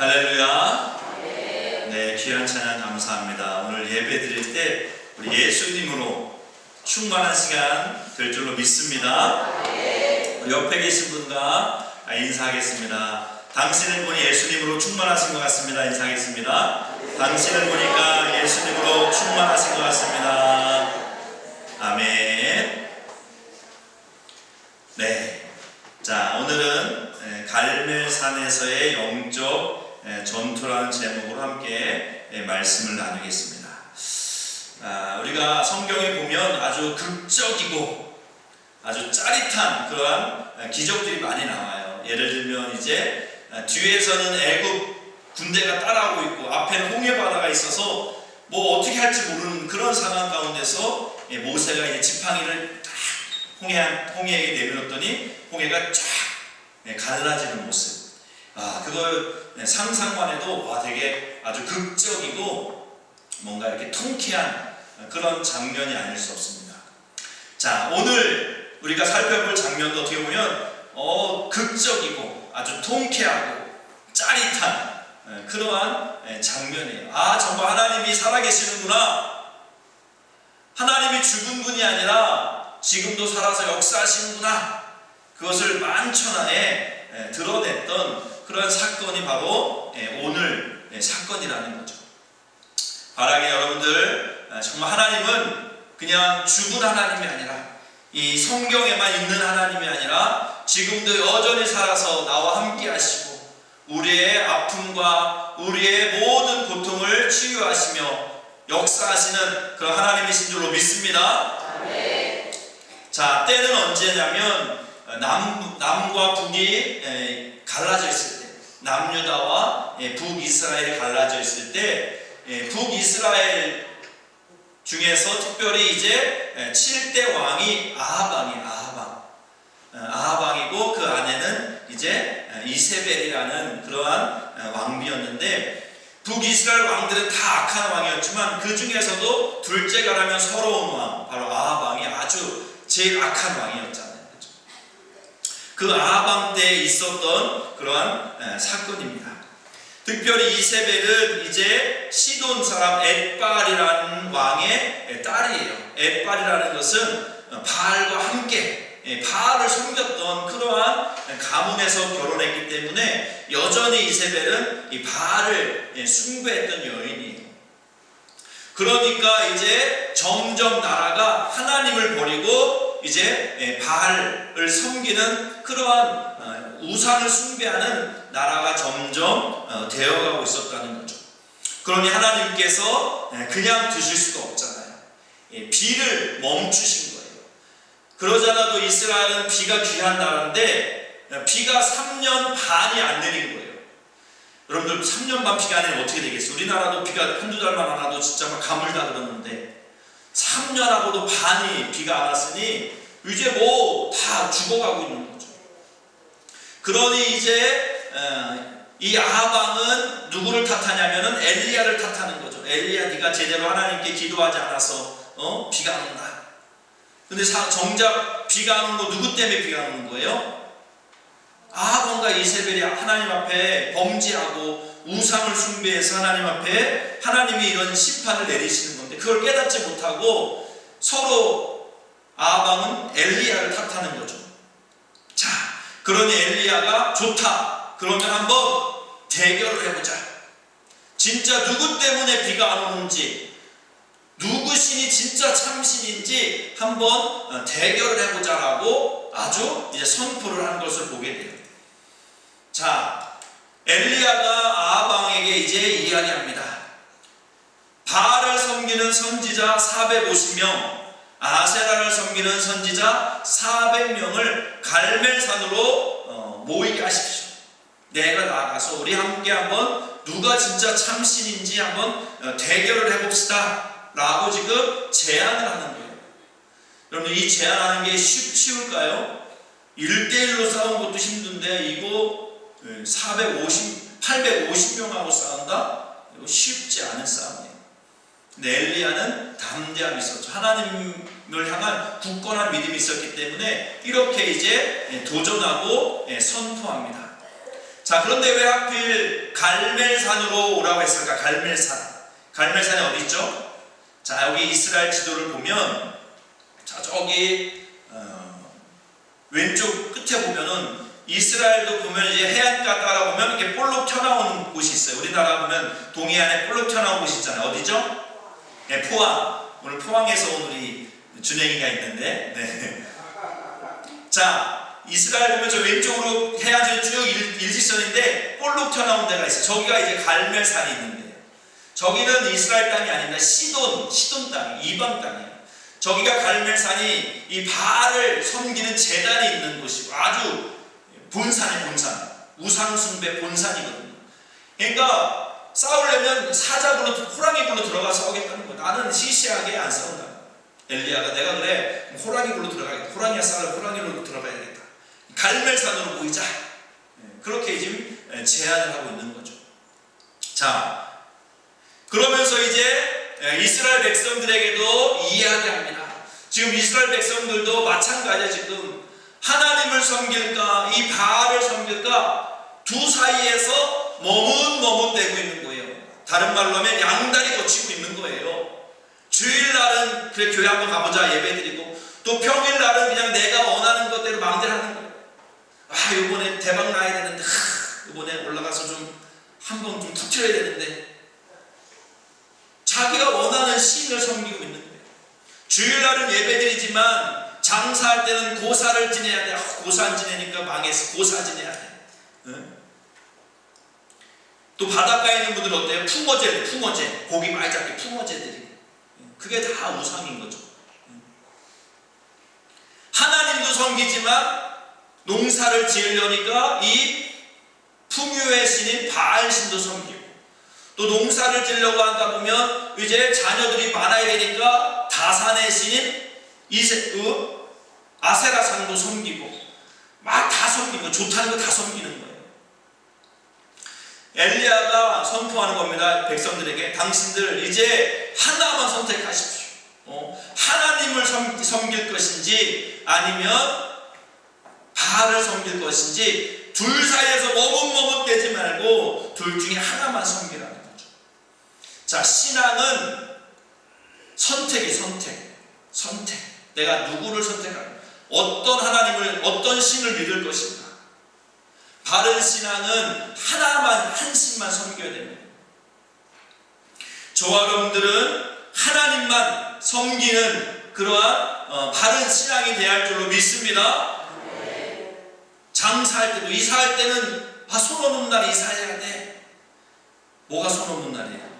할렐루야. 네, 귀한 찬양 감사합니다. 오늘 예배 드릴 때 우리 예수님으로 충만한 시간 될 줄로 믿습니다. 우리 옆에 계신 분과 인사하겠습니다. 당신을 보니 예수님으로 충만하신 것 같습니다. 인사하겠습니다. 당신을 보니까 예수님으로 충만하신 것 같습니다. 아멘. 네, 자, 오늘은 갈멜산에서의 영적 전투라는 제목으로 함께 말씀을 나누겠습니다. 우리가 성경에 보면 아주 극적이고 아주 짜릿한 그러한 기적들이 많이 나와요. 예를 들면 이제 뒤에서는 애굽 군대가 따라오고 있고 앞에는 홍해 바다가 있어서 뭐 어떻게 할지 모르는 그런 상황 가운데서 모세가 이제 지팡이를 딱 홍해에 내밀었더니 홍해가 쫙 갈라지는 모습. 그걸 상상만 해도 되게 아주 극적이고 뭔가 이렇게 통쾌한 그런 장면이 아닐 수 없습니다. 자, 오늘 우리가 살펴볼 장면도 어떻게 보면 극적이고 아주 통쾌하고 짜릿한 그러한 장면이에요. 정말 하나님이 살아계시는구나. 하나님이 죽은 분이 아니라 지금도 살아서 역사하시는구나. 그것을 만천하에 드러냈던 그런 사건이 바로 오늘 사건이라는 거죠. 바라기 여러분들, 정말 하나님은 그냥 죽은 하나님이 아니라 이 성경에만 있는 하나님이 아니라 지금도 여전히 살아서 나와 함께 하시고 우리의 아픔과 우리의 모든 고통을 치유하시며 역사하시는 그런 하나님이신 줄로 믿습니다. 아멘. 자, 때는 언제냐면 남과 북이 갈라져 있을 때, 남유다와 북이스라엘이 갈라져 있을 때, 북이스라엘 중에서 특별히 이제 7대 왕이 아하방이고 그 안에는 이제 이세벨이라는 그러한 왕비였는데, 북이스라엘 왕들은 다 악한 왕이었지만 그 중에서도 둘째가라면 서러운 왕, 바로 아하방이 아주 제일 악한 왕이었잖아요. 그 아하방 때에 있었던 그러한 사건입니다. 특별히 이세벨은 이제 시돈 사람 엣발이라는 왕의 딸이에요. 엣발이라는 것은 바알과 함께 바알을 섬겼던 그러한 가문에서 결혼했기 때문에 여전히 이세벨은 이 바알을 숭배했던 여인이에요. 그러니까 이제 점점 나라가 하나님을 버리고 이제 바알을 섬기는 그러한 우상을 숭배하는 나라가 점점 되어가고 있었다는 거죠. 그러니 하나님께서 그냥 두실 수가 없잖아요. 비를 멈추신 거예요. 그러잖아도 이스라엘은 비가 귀한 나라인데 비가 3년 반이 안 내린 거예요. 여러분들 3년 반 비가 안 내리면 어떻게 되겠어요? 우리나라도 비가 한두 달만 안 와도 진짜 막 가물다 그러는데 3년하고도 반이 비가 안 왔으니 이제 뭐 다 죽어가고 있는 거죠. 그러니 이제 이 아하방은 누구를 탓하냐면은 엘리야를 탓하는 거죠. 엘리야, 네가 제대로 하나님께 기도하지 않아서 비가 안 온다. 근데 정작 비가 안 오는 거 누구 때문에 비가 안 오는 거예요? 아하방과 이세벨이 하나님 앞에 범죄하고 우상을 숭배해서 하나님 앞에 하나님이 이런 심판을 내리시는 건데 그걸 깨닫지 못하고 서로 아하방은 엘리야를 탓하는 거죠. 자, 그러니 엘리야가 좋다. 그러면 한번 대결을 해보자. 진짜 누구 때문에 비가 안 오는지, 누구 신이 진짜 참신인지 한번 대결을 해보자라고 아주 이제 선포를 한 것을 보게 돼요. 자, 엘리야가 아하방에게 이제 이야기합니다. 바알을 섬기는 선지자 450명, 아세라를 섬기는 선지자 400명을 갈멜산으로 모이게 하십시오. 내가 나가서 우리 함께 한번 누가 진짜 참신인지 한번 대결을 해봅시다 라고 지금 제안을 하는 거예요. 여러분, 이 제안하는 게 쉬울까요? 1대1로 싸운 것도 힘든데 이거 850명하고 싸운다? 이거 쉽지 않은 싸움이에요. 근데 엘리야는 담대함이 있었죠. 하나님을 향한 굳건한 믿음이 있었기 때문에 이렇게 이제 도전하고 선포합니다. 자, 그런데 왜 하필 갈멜산으로 오라고 했을까? 갈멜산. 갈멜산이 어디 있죠? 자, 여기 이스라엘 지도를 보면, 자, 저기 왼쪽 끝에 보면은 이스라엘도 보면 이제 해안가 따라 보면 이렇게 볼록 튀어나온 곳이 있어요. 우리나라 보면 동해안에 볼록 튀어나온 곳이 있잖아요. 어디죠? 네, 포항. 오늘 포항에서 온 우리 준영이가 있는데, 네. 자, 이스라엘 보면 저 왼쪽으로 해안선이 쭉 일직선인데 볼록 튀어나온 데가 있어요. 저기가 이제 갈멜산이 있는데요. 저기는 이스라엘 땅이 아닙니다. 시돈 땅, 이방 땅이에요. 저기가 갈멜산이 이 바알을 섬기는 제단이 있는 곳이고 아주 본산이에요. 본산. 우상숭배 본산이거든요. 그러니까 싸우려면 사자굴로, 호랑이굴로 들어가서 싸우겠다는 거예요. 나는 시시하게 안 싸운다. 엘리야가 내가 그래 호랑이굴로 들어가겠다. 호랑이가 싸우려 호랑이로 들어가야겠다. 갈멜산으로 모이자. 그렇게 지금 제안을 하고 있는 거죠. 자, 그러면서 이제 이스라엘 백성들에게도 이야기합니다. 지금 이스라엘 백성들도 마찬가지야. 지금 하나님을 섬길까 이 바알을 섬길까 두 사이에서 머뭇머뭇대고 있는 거예요. 다른 말로 하면 양다리 거치고 있는 거예요. 주일날은 그래 교회 한번 가보자 예배드리고, 또 평일날은 그냥 내가 원하는 것대로 마음대로 하는 거예요. 아, 이번에 대박 나야 되는데, 이번에 올라가서 좀 한번 좀 터뜨려야 되는데, 자기가 원하는 신을 섬기고 있는 거예요. 주일날은 예배드리지만 장사할 때는 고사를 지내야 돼. 고사 안 지내니까 망했어. 고사 지내야 돼. 응? 또 바닷가에 있는 분들은 어때요? 풍어제 고기 많이 잡게 풍어제들이. 그게 다 우상인 거죠. 하나님도 섬기지만 농사를 지으려니까 이 풍요의 신인 바알신도 섬기고, 또 농사를 지으려고 하다 보면 이제 자녀들이 많아야 되니까 다산의 신인 아세라산도 섬기고, 막 다 섬기고 좋다는 거 다 섬기는 거예요. 엘리야가 선포하는 겁니다. 백성들에게 당신들 이제 하나만 선택하십시오. 하나님을 섬길 것인지 아니면 바알을 섬길 것인지 둘 사이에서 머뭇머뭇대지 말고 둘 중에 하나만 섬기라는 거죠. 자, 신앙은 선택이 선택. 내가 누구를 선택할까? 어떤 하나님을, 어떤 신을 믿을 것인가? 바른 신앙은 하나만, 한 신만 섬겨야 됩니다. 저와 여러분들은 하나님만 섬기는 그러한 바른 신앙이 되어야 할 줄로 믿습니다. 장사할 때도, 이사할 때는 손 없는 날 이사해야 돼. 뭐가 손 없는 날이에요?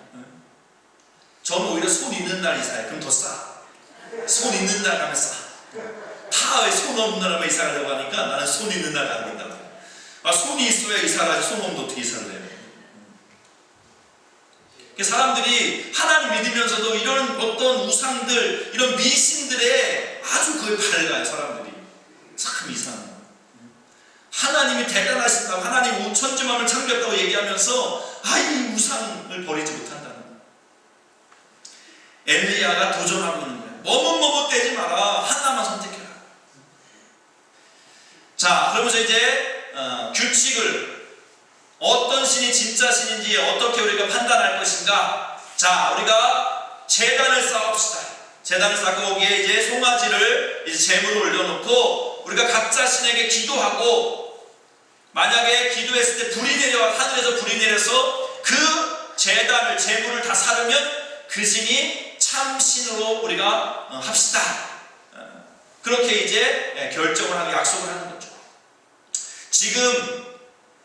저는 오히려 손 있는 날 이사해요. 그럼 더 싸. 손 있는 날 가면 싸. 다 왜 손 없는 날 하면 이사 가려고 하니까 나는 손 있는 날 가고 있다고. 손이 있어야 이사를 하지, 손 없는데 어떻게 이사를 해요? 사람들이 하나님 믿으면서도 이런 어떤 우상들, 이런 미신들에 아주 그걸 밝아요. 사람들이 참 이상해요. 하나님이 대단하신다고, 하나님 천지만을 창조했다고 얘기하면서 이 우상을 버리지 못한다는 거예요. 엘리야가 도전하고 있는 거예요. 머뭇머뭇대지 마라. 하나만 선택해라. 자, 그러면서 이제 규칙을, 어떤 신이 진짜 신인지 어떻게 우리가 판단할 것인가. 자, 우리가 제단을 쌓읍시다. 제단을 쌓고 거기에 이제 송아지를 이제 제물을 올려놓고 우리가 각자 신에게 기도하고, 만약에 기도했을 때 불이 내려, 하늘에서 불이 내려서 그 제단을, 제물을 다 사르면 그 신이 참 신으로 우리가 합시다. 그렇게 이제 결정을 하고 약속을 하는 거죠. 지금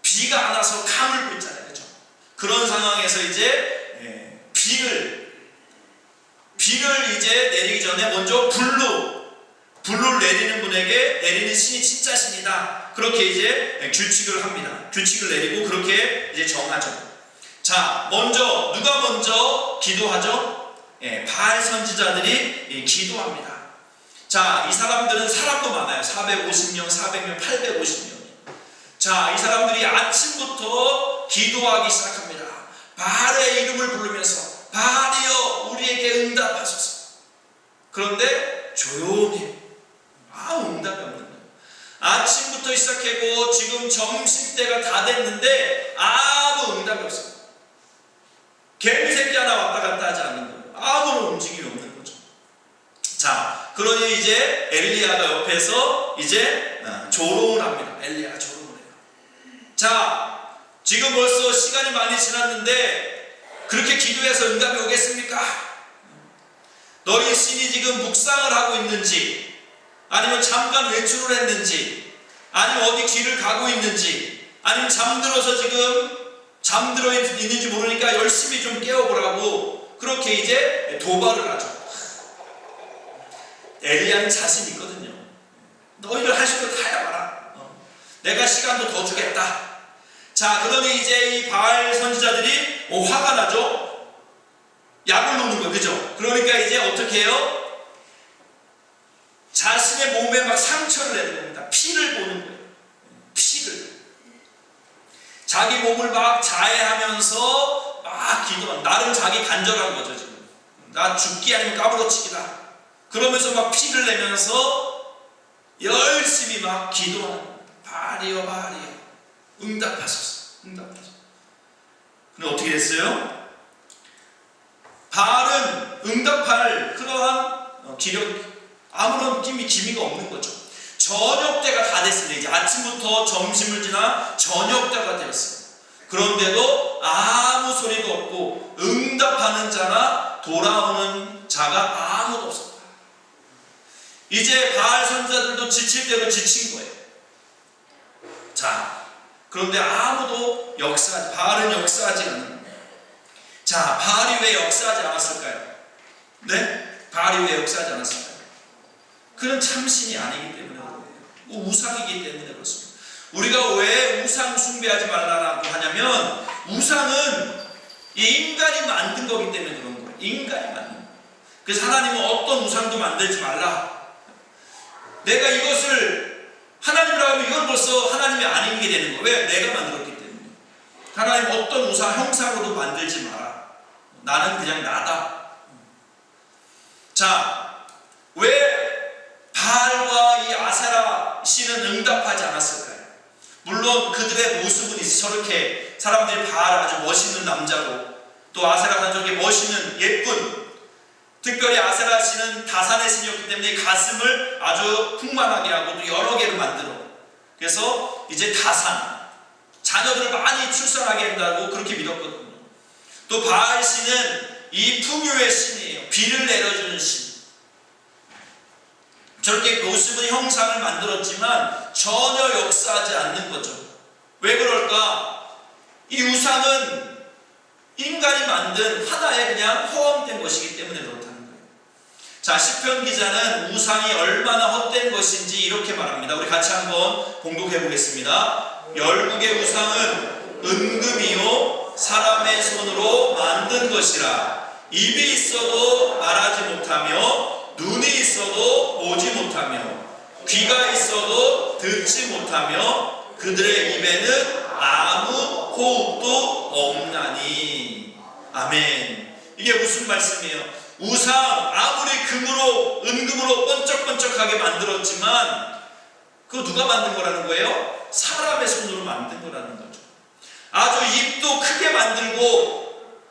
비가 안 와서 가물고 있잖아요. 그렇죠? 그런 상황에서 이제 비를 이제 내리기 전에 먼저 불로 내리는 분에게 내리는 신이 진짜 신이다. 그렇게 이제 규칙을 합니다. 규칙을 내리고 그렇게 이제 정하죠. 자, 누가 먼저 기도하죠? 바알 선지자들이 기도합니다. 자, 이 사람들은 사람도 많아요. 450명, 400명, 850명. 자, 이 사람들이 아침부터 기도하기 시작합니다. 바알의 이름을 부르면서 바알이여 우리에게 응답하소서. 그런데 조용히 응답이 없는 거예요. 아침부터 오전이 시작하고 지금 점심때가 다 됐는데 아무 응답이 없습니다. 개미 새끼 하나 왔다 갔다 하지 않는 거예요. 아무런 움직임이 없는 거죠. 자, 그러니 이제 엘리야가 옆에서 이제 조롱을 합니다. 엘리야가 조롱을 해요. 자, 지금 벌써 시간이 많이 지났는데 그렇게 기도해서 응답이 오겠습니까? 너희 신이 지금 묵상을 하고 있는지, 아니면 잠깐 외출을 했는지, 아니면 어디 길을 가고 있는지, 아니면 잠들어서 지금 잠들어 있는지 모르니까 열심히 좀 깨워보라고 그렇게 이제 도발을 하죠. 엘리야는 자신 있거든요. 너희들 할 수 있는 거 다 해봐라. 내가 시간도 더 주겠다. 자, 그러니 이제 이 바알 선지자들이 화가 나죠. 약을 놓는 거예요. 그죠? 그러니까 이제 어떻게 해요? 자신의 몸에 막 상처를 내는 겁니다. 피를 보는 거예요. 피를. 자기 몸을 막 자해하면서 막 기도한, 나름 자기 간절한 거죠. 지금 나 죽기 아니면 까부러치기다. 그러면서 막 피를 내면서 열심히 막 기도하는 거예요. 바알이여 바알이여 응답하소서. 응답하소서. 근데 어떻게 됐어요? 바알은 응답할 그러한 기력, 아무런 기미가 없는 거죠. 저녁 때가 다 됐습니다. 이제 아침부터 점심을 지나 저녁 때가 되었어요. 그런데도 아무 소리도 없고 응답하는 자나 돌아오는 자가 아무도 없었다. 이제 바알 선지자들도 지칠 대로 지친 거예요. 자, 그런데 아무도 바알은 역사하지 않는 거예요. 자, 바알이 왜 역사하지 않았을까요? 네? 바알이 왜 역사하지 않았을까요? 그는 참신이 아니기 때문에 그래요. 우상이기 때문에 그렇습니다. 우리가 왜 우상 숭배하지 말라고 하냐면, 우상은 이 인간이 만든 거기 때문에 그런 거예요. 인간이 만든 거예요. 그래서 하나님은 어떤 우상도 만들지 말라. 내가 이것을 하나님이라고 하면 이건 벌써 하나님이 아닌 게 되는 거예요. 왜? 내가 만들었기 때문에. 하나님 어떤 우상 형상으로도 만들지 마라. 나는 그냥 나다. 자, 왜 바알과 이 아세라 신은 응답하지 않았을까요? 물론 그들의 모습은 저렇게 사람들이 바알 아주 멋있는 남자고, 또 아세라가 저렇게 멋있는 예쁜, 특별히 아세라 신은 다산의 신이었기 때문에 가슴을 아주 풍만하게 하고 또 여러 개를 만들어, 그래서 이제 다산, 자녀들을 많이 출산하게 한다고 그렇게 믿었거든요. 또 바알 신은 이 풍요의 신이에요. 비를 내려주는 신. 저렇게 모습의 형상을 만들었지만 전혀 역사하지 않는 거죠. 왜 그럴까? 이 우상은 인간이 만든 하나의 그냥 허황된 것이기 때문에 그렇다는 거예요. 자, 시편 기자는 우상이 얼마나 헛된 것인지 이렇게 말합니다. 우리 같이 한번 봉독해 보겠습니다. 열국의 우상은 은금이요 사람의 손으로 만든 것이라. 입이 있어도 말하지 못하며, 눈이 있어도 보지 못하며, 귀가 있어도 듣지 못하며, 그들의 입에는 아무 호흡도 없나니. 아멘. 이게 무슨 말씀이에요? 우상 아무리 금으로 은금으로 번쩍번쩍하게 만들었지만 그거 누가 만든 거라는 거예요? 사람의 손으로 만든 거라는 거죠. 아주 입도 크게 만들고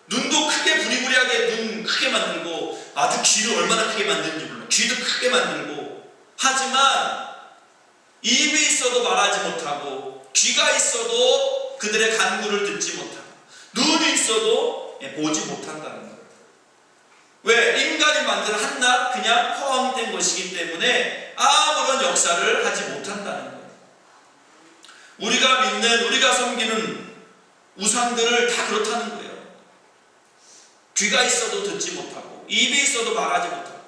눈도 크게 부리부리하게 눈 크게 만들고, 아주 귀를 얼마나 크게 만드는지 몰라. 귀도 크게 만들고, 하지만 입이 있어도 말하지 못하고, 귀가 있어도 그들의 간구를 듣지 못하고, 눈이 있어도 보지 못한다는 거예요. 왜? 인간이 만든 한낱 그냥 허황된 것이기 때문에 아무런 역사를 하지 못한다는 거예요. 우리가 믿는, 우리가 섬기는 우상들을 다 그렇다는 거예요. 귀가 있어도 듣지 못하고, 입이 있어도 말하지 못하고,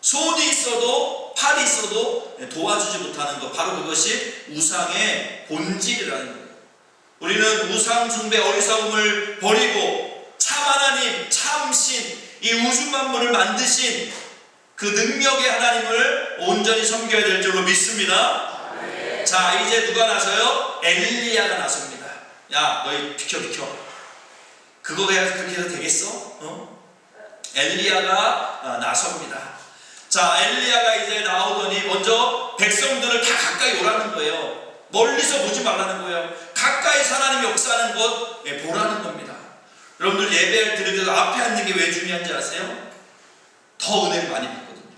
손이 있어도 팔이 있어도 도와주지 못하는 것, 바로 그것이 우상의 본질이라는 거예요. 우리는 우상 숭배 어리석음을 버리고 참 하나님, 참신, 이 우주 만물을 만드신 그 능력의 하나님을 온전히 섬겨야 될 줄로 믿습니다. 네. 자, 이제 누가 나서요? 엘리야가 나섭니다. 야, 너희 비켜. 그거 그렇게 해도 되겠어? 엘리야가 나섭니다. 자, 엘리야가 이제 나오더니 먼저 백성들을 다 가까이 오라는 거예요. 멀리서 보지 말라는 거예요. 가까이서 하나님이 역사하는 것 보라는 겁니다. 여러분들 예배 드릴 때도 앞에 앉는 게 왜 중요한지 아세요? 더 은혜를 많이 받거든요.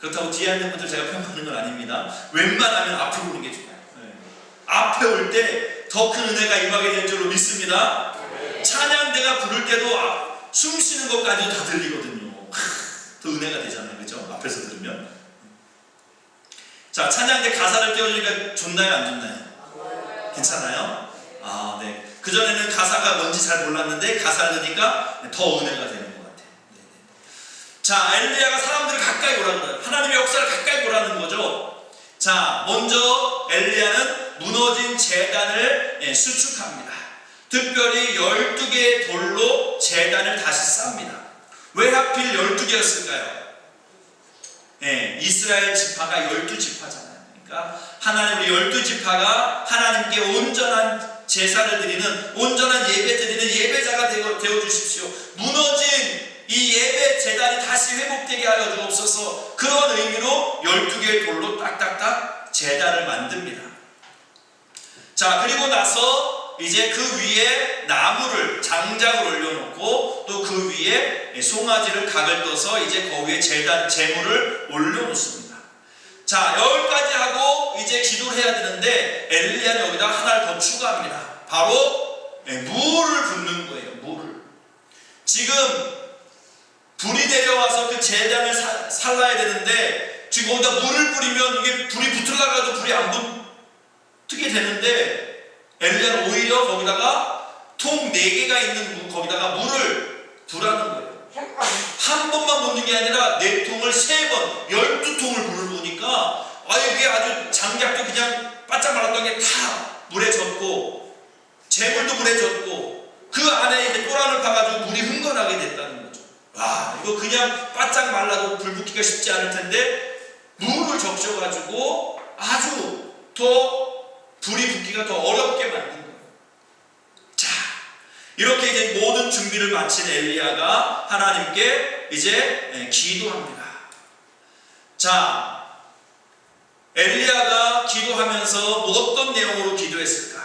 그렇다고 뒤에 앉는 분들 제가 평가하는 건 아닙니다. 웬만하면 앞으로 오는 게 좋아요. 앞에 올 때 더 큰 은혜가 임하게 될 줄로 믿습니다. 찬양대가 부를 때도 숨 쉬는 것까지도 다 들리거든요. 더 은혜가 되잖아요. 그죠? 앞에서 들으면. 자, 찬양대 가사를 띄워주니까 좋나요? 안 좋나요? 괜찮아요? 아, 네. 그전에는 가사가 뭔지 잘 몰랐는데 가사를 들으니까 더 은혜가 되는 것 같아요. 네네. 자, 엘리야가 사람들을 가까이 오라는 거예요. 하나님의 역사를 가까이 오라는 거죠. 자, 먼저 엘리야는 무너진 제단을 수축합니다. 특별히 12개의 돌로 제단을 다시 쌉니다. 왜 하필 12개였을까요? 이스라엘 지파가 12지파잖아요. 그러니까 하나님 우리 12지파가 하나님께 온전한 제사를 드리는, 온전한 예배 드리는 예배자가 되어 주십시오. 무너진 이 예배 제단이 다시 회복되게 하여 주옵소서. 그런 의미로 12개의 돌로 딱딱딱 제단을 만듭니다. 자, 그리고 나서 이제 그 위에 나무를, 장작을 올려놓고 또 그 위에 송아지를 각을 떠서 이제 그 위에 제물을 올려놓습니다. 자, 여기까지 하고 이제 기도를 해야 되는데 엘리야는 여기다 하나를 더 추가합니다. 바로 물을 붓는 거예요. 물을. 지금 불이 내려와서 그 제단을 살라야 되는데 지금 거기다 물을 뿌리면 이게 불이 붙으려고 해도 불이 안 붙게 되는데 엘리야는 오히려 거기다가 통 4개가 있는 거기다가 물을 부라는 거예요. 한 번만 붓는 게 아니라 4통을 3번, 12통을 물을 부으니까 이게 아주 장작도 그냥 바짝 말랐던 게 다 물에 젖고 재물도 물에 젖고 그 안에 이제 또란을 파가지고 물이 흥건하게 됐다는 거죠. 와, 이거 그냥 바짝 말라도 불 붙기가 쉽지 않을 텐데 물을 적셔가지고 아주 더 불이 붙기가 더 어렵게 만든 거예요. 자, 이렇게 이제 모든 준비를 마친 엘리야가 하나님께 이제 기도합니다. 자, 엘리야가 기도하면서 어떤 내용으로 기도했을까?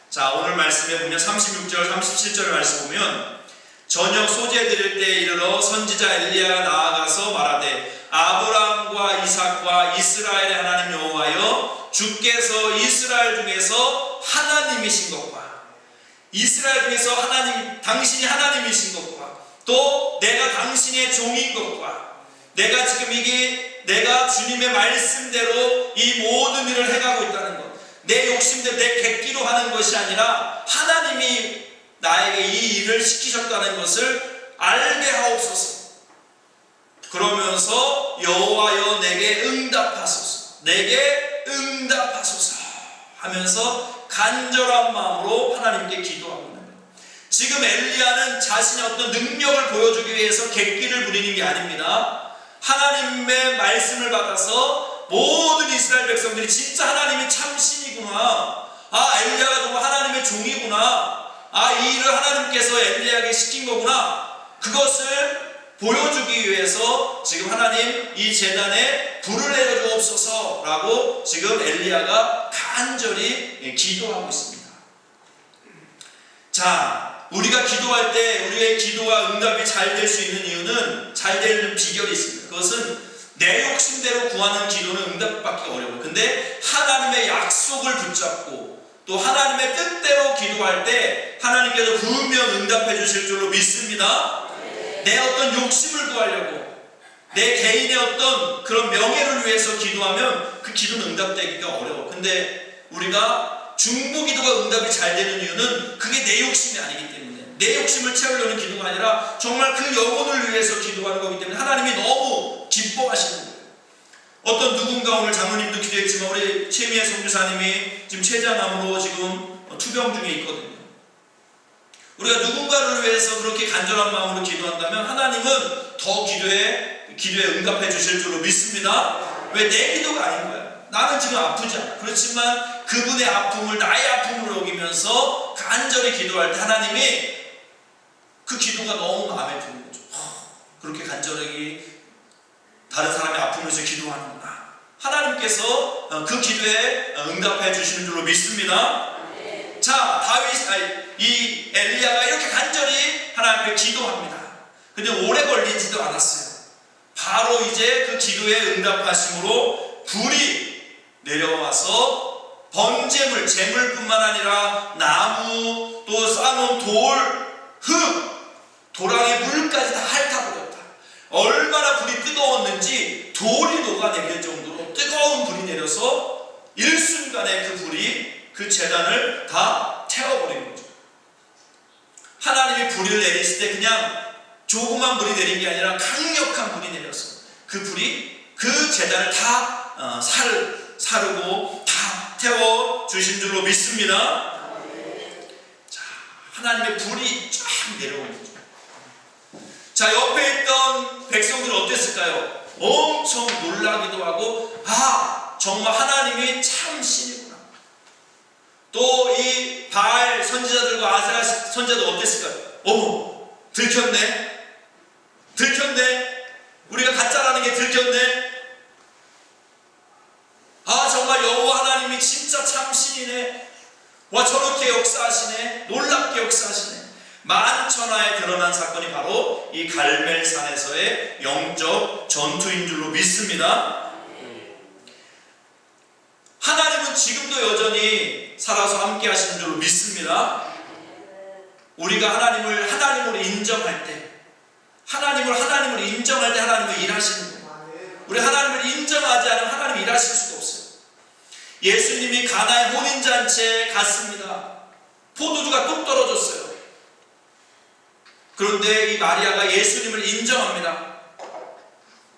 자, 오늘 말씀에 보면 36절, 37절 말씀 보면 저녁 소재 드릴 때에 이르러 선지자 엘리야가 나아가서 말하되 아브라함과 이삭과 이스라엘의 하나님 여호와여 주께서 이스라엘 중에서 하나님이신 것과 이스라엘 중에서 당신이 하나님이신 것과 또 내가 당신의 종인 것과 내가 지금 내가 주님의 말씀대로 이 모든 일을 해가고 있다는 것, 내 욕심대로 내 객기로 하는 것이 아니라 하나님이 나에게 이 일을 시키셨다는 것을 알게 하옵소서. 그러면서 여호와여 내게 응답하소서, 내게 응답하소서 하면서 간절한 마음으로 하나님께 기도하고 있는 거예요. 지금 엘리야는 자신의 어떤 능력을 보여주기 위해서 객기를 부리는 게 아닙니다. 하나님의 말씀을 받아서 모든 이스라엘 백성들이 진짜 하나님이 참 신이구나, 엘리야가 정말 하나님의 종이구나, 이 일을 하나님께서 엘리야에게 시킨 거구나, 그것을 보여주기 위해서 지금 하나님 이 제단에 불을 내려주옵소서 라고 지금 엘리야가 간절히 기도하고 있습니다. 자, 우리가 기도할 때 우리의 기도와 응답이 잘 될 수 있는 이유는, 잘 되는 비결이 있습니다. 그것은 내 욕심대로 구하는 기도는 응답받기 어려워요. 근데 하나님의 약속을 붙잡고 또 하나님의 뜻대로 기도할 때 하나님께서 분명 응답해 주실 줄로 믿습니다. 내 어떤 욕심을 구하려고 내 개인의 어떤 그런 명예를 위해서 기도하면 그 기도는 응답되기가 어려워. 근데 우리가 중보기도가 응답이 잘 되는 이유는 그게 내 욕심이 아니기 때문에, 내 욕심을 채우려는 기도가 아니라 정말 그 영혼을 위해서 기도하는 거기 때문에 하나님이 너무 기뻐하시는 거예요. 어떤 누군가, 오늘 장로님도 기도했지만 우리 최미애 선교사님이 지금 췌장암으로 지금 투병 중에 있거든요. 우리가 누군가를 위해서 그렇게 간절한 마음으로 기도한다면 하나님은 더 기도에 응답해 주실 줄로 믿습니다. 왜? 내 기도가 아닌 거야. 나는 지금 아프지 않아. 그렇지만 그분의 아픔을 나의 아픔으로 여기면서 간절히 기도할 때 하나님이 그 기도가 너무 마음에 드는 거죠. 그렇게 간절하게 다른 사람의 아픔을 위해서 기도하는구나. 하나님께서 그 기도에 응답해 주시는 줄로 믿습니다. 자, 이 엘리야가 이렇게 간절히 하나님 앞에 기도합니다. 근데 오래 걸리지도 않았어요. 바로 이제 그 기도에 응답하심으로 불이 내려와서 번제물, 제물뿐만 아니라 나무, 또 쌓아놓은 돌, 흙, 도랑의 물까지 다 핥아버렸다. 얼마나 불이 뜨거웠는지 돌이 녹아내릴 정도로 뜨거운 불이 내려서 일순간에 그 불이 그 제단을 다 태워버린 거죠. 하나님이 불을 내리실 때 그냥 조그만 불이 내린 게 아니라 강력한 불이 내려서 그 불이 그 제단을 다 사르고 다 태워주신 줄로 믿습니다. 자, 하나님의 불이 쫙 내려온 거죠. 자, 옆에 있던 백성들은 어땠을까요? 엄청 놀라기도 하고, 정말 하나님이 참 신이구나. 또 이 바알 선지자들과 아세라 선지자도 어땠을까요? 들켰네. 우리가 가짜라는 게 들켰네. 정말 여호와 하나님이 진짜 참 신이네. 와, 저렇게 역사하시네. 놀랍게 역사하시네. 만천하에 드러난 사건이 바로 이 갈멜산에서의 영적 전투인 줄로 믿습니다. 하나님은 지금도 여전히 살아서 함께 하시는 줄로 믿습니다. 우리가 하나님을 하나님으로 인정할 때, 하나님을 인정할 때 하나님은 일하시는 거예요. 우리 하나님을 인정하지 않으면 하나님이 일하실 수가 없어요. 예수님이 가나의 혼인잔치에 갔습니다. 포도주가 뚝 떨어졌어요. 그런데 이 마리아가 예수님을 인정합니다.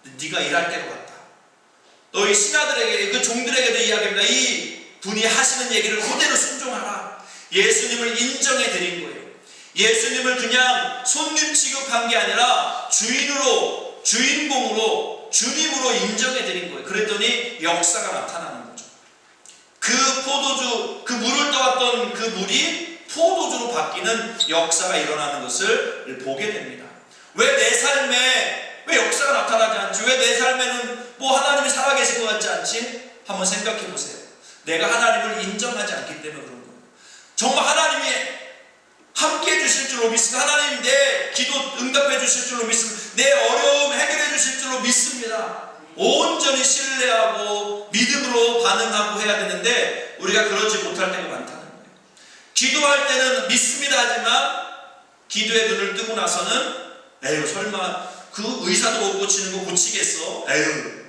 네가 일할 때가 왔다. 너희 신하들에게, 그 종들에게도 이야기합니다. 이 분이 하시는 얘기를 그대로 순종하라. 예수님을 인정해 드린 거예요. 예수님을 그냥 손님 취급한 게 아니라 주인공으로, 주님으로 인정해 드린 거예요. 그랬더니 역사가 나타나는 거죠. 그 포도주, 그 물을 떠왔던 그 물이 포도주로 바뀌는 역사가 일어나는 것을 보게 됩니다. 왜 내 삶에 왜 역사가 나타나지 않지? 왜 내 삶에는 하나님이 살아계신 것 같지 않지? 한번 생각해 보세요. 내가 하나님을 인정하지 않기 때문에 그런 거예요. 정말 하나님이 함께 해주실 줄로 믿습니다. 하나님 내 기도 응답해 주실 줄로 믿습니다. 내 어려움 해결해 주실 줄로 믿습니다. 온전히 신뢰하고 믿음으로 반응하고 해야 되는데 우리가 그러지 못할 때가 많다는 거예요. 기도할 때는 믿습니다 하지만 기도의 눈을 뜨고 나서는 에휴, 설마 그 의사도 못 고치는 거 고치겠어? 에휴.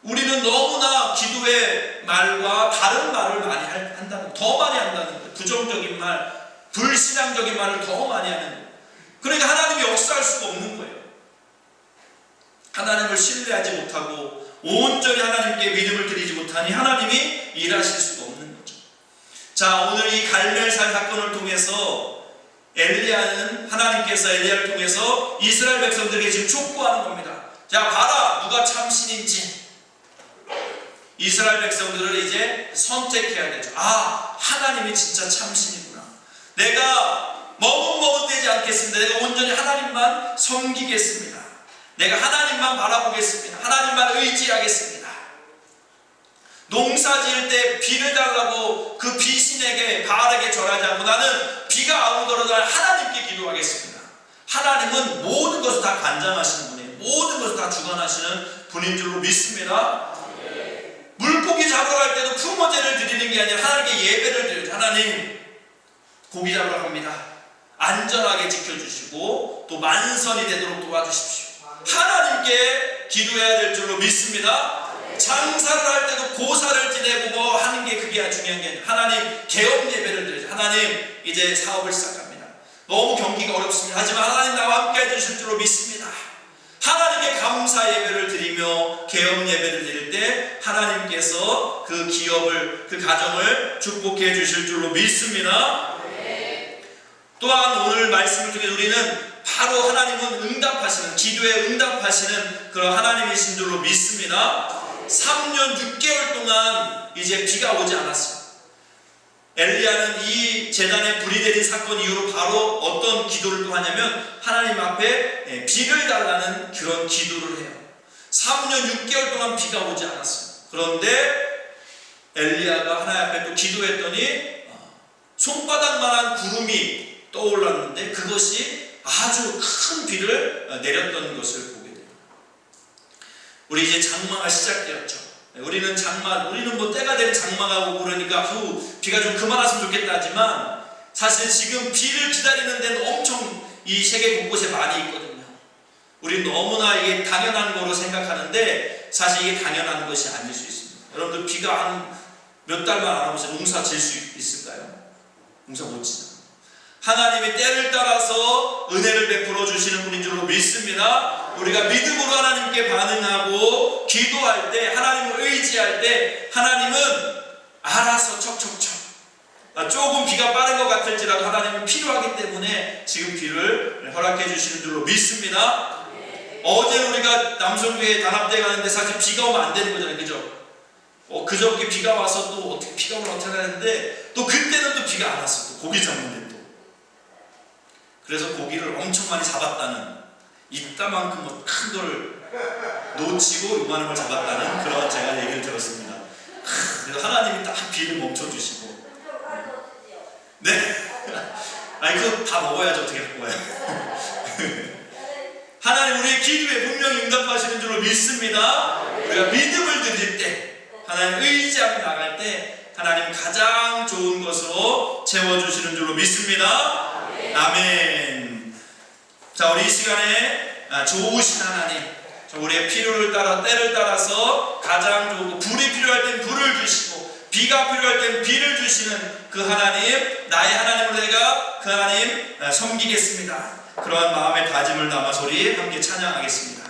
우리는 너무나 기도의 말과 다른 말을 많이 한다는 거예요. 더 많이 한다는 거예요. 부정적인 말, 불신앙적인 말을 더 많이 하는 거예요. 그러니까 하나님이 역사할 수가 없는 거예요. 하나님을 신뢰하지 못하고 온전히 하나님께 믿음을 드리지 못하니 하나님이 일하실 수가 없는 거죠. 자, 오늘 이 갈멜산 사건을 통해서 엘리야는, 하나님께서 엘리야를 통해서 이스라엘 백성들에게 지금 촉구하는 겁니다. 자, 봐라, 누가 참 신인지. 이스라엘 백성들을 이제 선택해야 되죠. 하나님이 진짜 참 신이구나. 내가 머뭇머뭇되지 않겠습니다. 내가 온전히 하나님만 섬기겠습니다. 내가 하나님만 바라보겠습니다. 하나님만 의지하겠습니다. 농사 지을 때 비를 달라고 그 비신에게, 바알에게 절하지 않고 나는 비가 안 오더라도 하나님께 기도하겠습니다. 하나님은 모든 것을 다 관장하시는 분이에요. 모든 것을 다 주관하시는 분인 줄로 믿습니다. 물고기 잡으러 갈 때도 품어제를 드리는 게 아니라 하나님께 예배를 드려요. 하나님, 고기 잡으러 갑니다. 안전하게 지켜주시고 또 만선이 되도록 도와주십시오. 하나님께 기도해야 될 줄로 믿습니다. 장사를 할 때도 고사를 지내고 하는 게 그게 중요한 게 아니라 하나님 개업 예배를 드려요. 하나님 이제 사업을 시작합니다. 너무 경기가 어렵습니다. 하지만 하나님 나와 함께 해주실 줄로 믿습니다. 하나님께 감사 예배를 드리며 개업 예배를 드릴 때 하나님께서 그 기업을, 그 가정을 축복해 주실 줄로 믿습니다. 또한 오늘 말씀을 통해 우리는 바로 하나님은 응답하시는, 기도에 응답하시는 그런 하나님이신 줄로 믿습니다. 3년 6개월 동안 이제 비가 오지 않았어요. 엘리야는 이 제단에 불이 내린 사건 이후로 바로 어떤 기도를 또 하냐면 하나님 앞에 비를 달라는 그런 기도를 해요. 3년 6개월 동안 비가 오지 않았어요. 그런데 엘리야가 하나님 앞에 또 기도했더니 손바닥만한 구름이 떠올랐는데 그것이 아주 큰 비를 내렸던 것을 보게 돼요. 우리 이제 장마가 시작되었죠. 우리는 뭐 때가 되면 장마가 오고 그러니까 비가 좀 그만 왔으면 좋겠다 하지만 사실 지금 비를 기다리는 데는 엄청 이 세계 곳곳에 많이 있거든요. 우리는 너무나 이게 당연한 거로 생각하는데 사실 이게 당연한 것이 아닐 수 있습니다. 여러분들 비가 한 몇 달만 안 오면서 농사 질 수 있을까요? 농사 못 지잖아요. 하나님이 때를 따라서 은혜를 베풀어 주시는 분인 줄로 믿습니다. 우리가 믿음으로 하나님께 반응하고 기도할 때, 하나님을 의지할 때 하나님은 알아서 척척척 조금 비가 빠른 것 같을지라도 하나님은 필요하기 때문에 지금 비를 허락해 주시는 줄로 믿습니다. 어제 우리가 남성교회 단합대 가는데 사실 비가 오면 안 되는 거잖아요. 그죠? 그저께 비가 와서 또 어떻게 비가 오면 어떻게 하는데 또 그때는 또 비가 안 왔어요. 또 고기 잡는데 또. 그래서 고기를 엄청 많이 잡았다는 이따만큼 큰 걸 놓치고 요만한 걸 잡았다는 그런 제가 얘기를 들었습니다. 그래서 하나님이 딱 비를 멈춰주시고 네? 아니 그거 다 먹어야죠. 어떻게 할 거예요? 하나님 우리의 기도에 분명히 응답하시는 줄로 믿습니다. 우리가 믿음을 드릴 때 하나님 의지하고 나갈 때 하나님 가장 좋은 것으로 채워주시는 줄로 믿습니다. 아멘. 자, 우리 이 시간에 좋으신 하나님, 우리의 필요를 따라 때를 따라서 가장 좋고 불이 필요할 땐 불을 주시고 비가 필요할 땐 비를 주시는 그 하나님, 나의 하나님을 내가 그 하나님 섬기겠습니다. 그러한 마음의 다짐을 담아서 우리 함께 찬양하겠습니다.